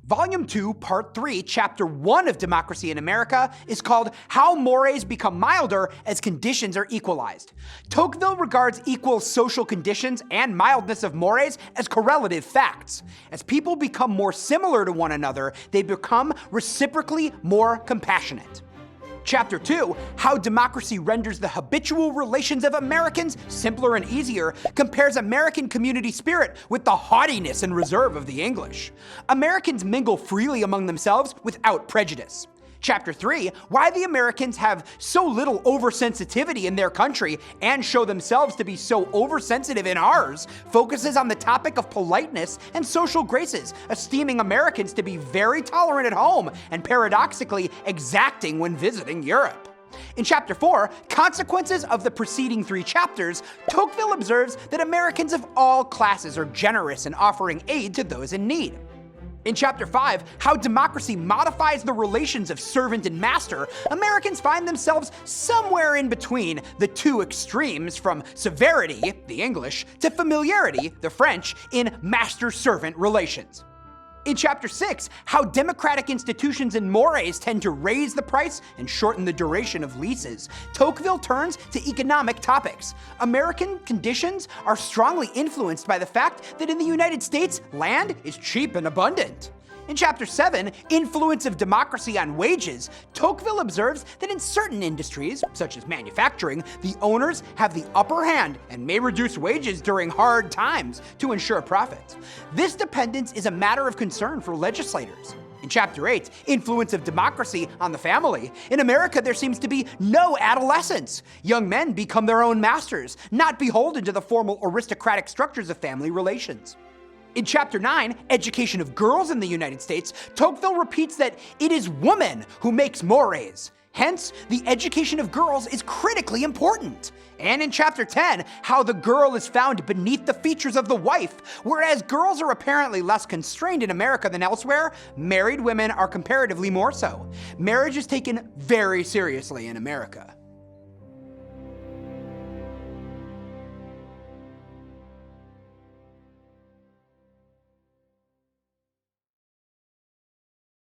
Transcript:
Volume 2, Part 3, Chapter 1 of Democracy in America is called How Mores Become Milder as Conditions Are Equalized. Tocqueville regards equal social conditions and mildness of mores as correlative facts. As people become more similar to one another, they become reciprocally more compassionate. Chapter 2, How Democracy Renders the Habitual Relations of Americans Simpler and Easier, compares American community spirit with the haughtiness and reserve of the English. Americans mingle freely among themselves without prejudice. Chapter 3, Why the Americans have so little oversensitivity in their country and show themselves to be so oversensitive in ours, focuses on the topic of politeness and social graces, esteeming Americans to be very tolerant at home and paradoxically exacting when visiting Europe. In Chapter 4, Consequences of the Preceding 3 chapters, Tocqueville observes that Americans of all classes are generous in offering aid to those in need. In Chapter 5, How Democracy Modifies the Relations of Servant and Master, Americans find themselves somewhere in between the two extremes from severity, the English, to familiarity, the French, in master-servant relations. In Chapter 6, How Democratic Institutions and Mores Tend to Raise the Price and Shorten the Duration of Leases, Tocqueville turns to economic topics. American conditions are strongly influenced by the fact that in the United States, land is cheap and abundant. In Chapter 7, Influence of Democracy on Wages, Tocqueville observes that in certain industries, such as manufacturing, the owners have the upper hand and may reduce wages during hard times to ensure profits. This dependence is a matter of concern for legislators. In Chapter 8, Influence of Democracy on the Family, in America there seems to be no adolescence. Young men become their own masters, not beholden to the formal aristocratic structures of family relations. In Chapter 9, Education of Girls in the United States, Tocqueville repeats that it is woman who makes mores. Hence, the education of girls is critically important. And in Chapter 10, How the Girl is Found Beneath the Features of the Wife, whereas girls are apparently less constrained in America than elsewhere, married women are comparatively more so. Marriage is taken very seriously in America.